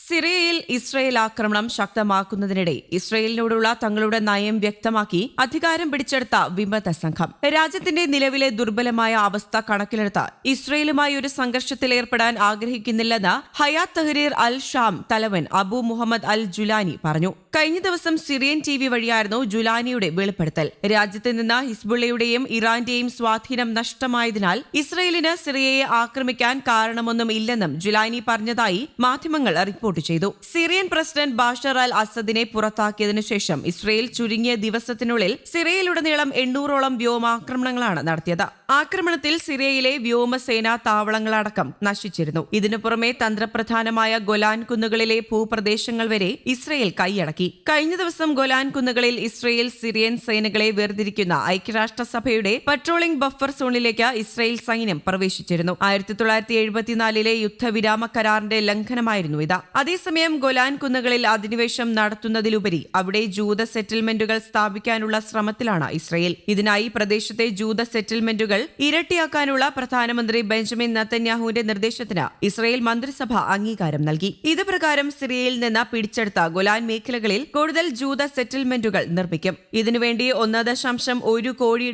സിറിയയിൽ ഇസ്രയേൽ ആക്രമണം ശക്തമാക്കുന്നതിനിടെ ഇസ്രയേലിനോടുള്ള തങ്ങളുടെ നയം വ്യക്തമാക്കി അധികാരം പിടിച്ചെടുത്ത വിമത സംഘം രാജ്യത്തിന്റെ നിലവിലെ ദുർബലമായ അവസ്ഥ കണക്കിലെടുത്ത് ഇസ്രയേലുമായി ഒരു സംഘർഷത്തിൽ ഏർപ്പെടാൻ ആഗ്രഹിക്കുന്നില്ലെന്ന് ഹയാത്ത് തഹ്രീർ അൽ ഷാം തലവൻ അബു മുഹമ്മദ് അൽ ജുലാനി പറഞ്ഞു. കഴിഞ്ഞ ദിവസം സിറിയൻ ടിവി വഴിയായിരുന്നു ജുലാനിയുടെ വെളിപ്പെടുത്തൽ. രാജ്യത്ത് നിന്ന് ഹിസ്ബുള്ളയുടെയും ഇറാന്റെയും സ്വാധീനം നഷ്ടമായതിനാൽ ഇസ്രയേലിന് സിറിയയെ ആക്രമിക്കാൻ കാരണമൊന്നും ഇല്ലെന്നും ജുലാനി പറഞ്ഞതായി മാധ്യമങ്ങൾ റിപ്പോർട്ട് ചെയ്തു. സിറിയൻ പ്രസിഡന്റ് ബാഷർ അൽ അസദിനെ പുറത്താക്കിയതിനു ശേഷം ഇസ്രയേൽ ചുരുങ്ങിയ ദിവസത്തിനുള്ളിൽ സിറിയയിലുടനീളം 800ഓളം വ്യോമാക്രമണങ്ങളാണ് നടത്തിയത്. ആക്രമണത്തിൽ സിറിയയിലെ വ്യോമസേനാ താവളങ്ങളടക്കം നശിച്ചിരുന്നു. ഇതിനു പുറമെ തന്ത്രപ്രധാനമായ ഗൊലാൻ കുന്നുകളിലെ ഭൂപ്രദേശങ്ങൾ വരെ ഇസ്രയേൽ കൈയടക്കി. കഴിഞ്ഞ ദിവസം ഗൊലാൻ കുന്നുകളിൽ ഇസ്രയേൽ സിറിയൻ സേനകളെ വേർതിരിക്കുന്ന ഐക്യരാഷ്ട്രസഭയുടെ പട്രോളിംഗ് ബഫർ സോണിലേക്ക് ഇസ്രയേൽ സൈന്യം പ്രവേശിച്ചിരുന്നു. 1974 യുദ്ധവിരാമ കരാറിന്റെ ലംഘനമായിരുന്നു ഇത്. അതേസമയം ഗൊലാൻ കുന്നുകളിൽ അധിനിവേശം നടത്തുന്നതിലുപരി അവിടെ ജൂത സെറ്റിൽമെന്റുകൾ സ്ഥാപിക്കാനുള്ള ശ്രമത്തിലാണ് ഇസ്രയേൽ. ഇതിനായി പ്രദേശത്തെ ജൂത സെറ്റിൽമെന്റുകൾ ഇരട്ടിയാക്കാനുള്ള പ്രധാനമന്ത്രി ബെഞ്ചമിൻ നെതന്യാഹുവിന്റെ നിർദ്ദേശത്തിന് ഇസ്രയേൽ മന്ത്രിസഭ അംഗീകാരം നൽകി. ഇത് പ്രകാരം സിറിയയിൽ നിന്ന് പിടിച്ചെടുത്ത ഗൊലാൻ മേഖലകളിൽ കൂടുതൽ ജൂത സെറ്റിൽമെന്റുകൾ നിർമ്മിക്കും. ഇതിനുവേണ്ടി $1.1 കോടി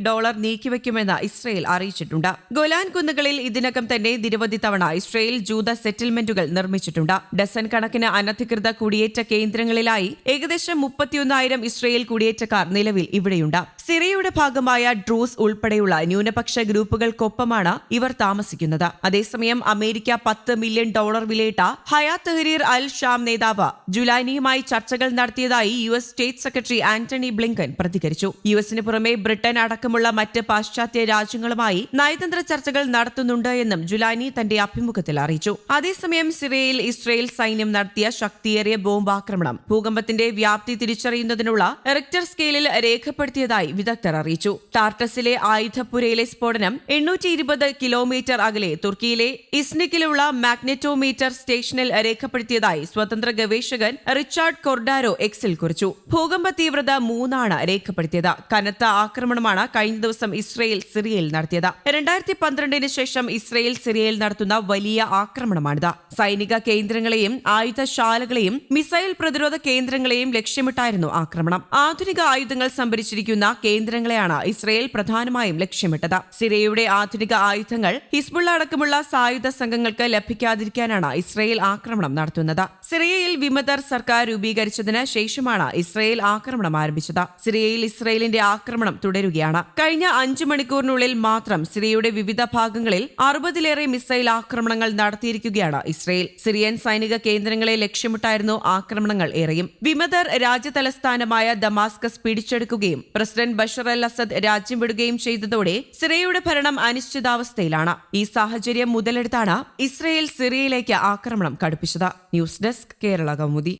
നീക്കിവെക്കുമെന്ന് ഇസ്രയേൽ അറിയിച്ചിട്ടുണ്ട്. ഗൊലാൻ കുന്നുകളിൽ ഇതിനകം തന്നെ നിരവധി തവണ ഇസ്രയേൽ ജൂത സെറ്റിൽമെന്റുകൾ നിർമ്മിച്ചിട്ടുണ്ട്. ഡസൻ കണക്കിന് അനധികൃത കുടിയേറ്റ കേന്ദ്രങ്ങളിലായി ഏകദേശം 31,000 ഇസ്രയേൽ കുടിയേറ്റക്കാർ നിലവിൽ ഇവിടെയുണ്ട്. സിറിയയുടെ ഭാഗമായ ഡ്രൂസ് ഉൾപ്പെടെയുള്ള ന്യൂനപക്ഷ ഗ്രൂപ്പുകൾക്കൊപ്പമാണ് ഇവർ താമസിക്കുന്നത്. അതേസമയം അമേരിക്ക $10 മില്യൺ വിലയിട്ട ഹയാത്ത് തഹ്രീർ അൽ ഷാം നേതാവ് ജുലാനിയുമായി ചർച്ചകൾ നടത്തിയതായി US state secretary Antony Blinken പ്രതികരിച്ചു. യുഎസിന് പുറമെ ബ്രിട്ടൻ അടക്കമുള്ള മറ്റ് പാശ്ചാത്യ രാജ്യങ്ങളുമായി നയതന്ത്ര ചർച്ചകൾ നടത്തുന്നുണ്ട് എന്നും ജുലാനി തന്റെ അഭിമുഖത്തിൽ അറിയിച്ചു. അതേസമയം സിറിയയിൽ ഇസ്രയേൽ സൈന്യം നടത്തിയ ശക്തിയേറിയ ബോംബാക്രമണം ഭൂകമ്പത്തിന്റെ വ്യാപ്തി തിരിച്ചറിയുന്നതിനുള്ള റിക്ടർ സ്കെയിലിൽ രേഖപ്പെടുത്തിയതായി വിദഗ്ധർ അറിയിച്ചു. ടാർട്ടസിലെ ആയുധപ്പുരയിലെ സ്ഫോടനം 820 കിലോമീറ്റർ അകലെ തുർക്കിയിലെ ഇസ്നിക്കിലുള്ള മാഗ്നെറ്റോമീറ്റർ സ്റ്റേഷനിൽ രേഖപ്പെടുത്തിയതായി സ്വതന്ത്ര ഗവേഷകൻ റിച്ചാർഡ് കൊർഡാരോ എക്സിൽ കുറിച്ചു. ഭൂകമ്പ തീവ്രത 3 രേഖപ്പെടുത്തിയത്. കനത്ത ആക്രമണമാണ് കഴിഞ്ഞ ദിവസം ഇസ്രയേൽ സിറിയയിൽ നടത്തിയത്. 2012 ശേഷം ഇസ്രയേൽ സിറിയയിൽ നടത്തുന്ന വലിയ ആക്രമണമാണിത്. സൈനിക കേന്ദ്രങ്ങളെയും ആയുധശാലകളെയും മിസൈൽ പ്രതിരോധ കേന്ദ്രങ്ങളെയും ലക്ഷ്യമിട്ടായിരുന്നു ആക്രമണം. ആധുനിക ആയുധങ്ങൾ സംഭരിച്ചിരിക്കുന്ന കേന്ദ്രങ്ങളെയാണ് ഇസ്രയേൽ പ്രധാനമായും ലക്ഷ്യമിട്ടത്. സിറിയയുടെ ആധുനിക ആയുധങ്ങൾ ഹിസ്ബുള്ള അടക്കമുള്ള സായുധ സംഘങ്ങൾക്ക് ലഭിക്കാതിരിക്കാനാണ് ഇസ്രയേൽ ആക്രമണം നടത്തുന്നത്. സിറിയയിൽ വിമതർ സർക്കാർ രൂപീകരിച്ചതിന് ശേഷമാണ് ഇസ്രയേൽ ആക്രമണം ആരംഭിച്ചത്. സിറിയയിൽ ഇസ്രയേലിന്റെ ആക്രമണം തുടരുകയാണ്. കഴിഞ്ഞ 5 മണിക്കൂറിനുള്ളിൽ മാത്രം സിറിയയുടെ വിവിധ ഭാഗങ്ങളിൽ 60ലേറെ മിസൈൽ ആക്രമണങ്ങൾ നടത്തിയിരിക്കുകയാണ് ഇസ്രയേൽ. സിറിയൻ സൈനിക കേന്ദ്രങ്ങളെ ലക്ഷ്യമിട്ടായിരുന്നു ആക്രമണങ്ങൾ ഏറെയും. വിമതർ രാജ്യതലസ്ഥാനമായ ദമാസ്കസ് പിടിച്ചെടുക്കുകയും പ്രസിഡന്റ് ബഷർ അൽ അസദ് രാജ്യം വിടുകയും ചെയ്തതോടെ സിറിയയുടെ ഭരണം അനിശ്ചിതാവസ്ഥയിലാണ്. ഈ സാഹചര്യം മുതലെടുത്താണ് ഇസ്രയേൽ സിറിയയിലേക്ക് ആക്രമണം കടുപ്പിച്ചത്. News desk Kerala Kaumudi.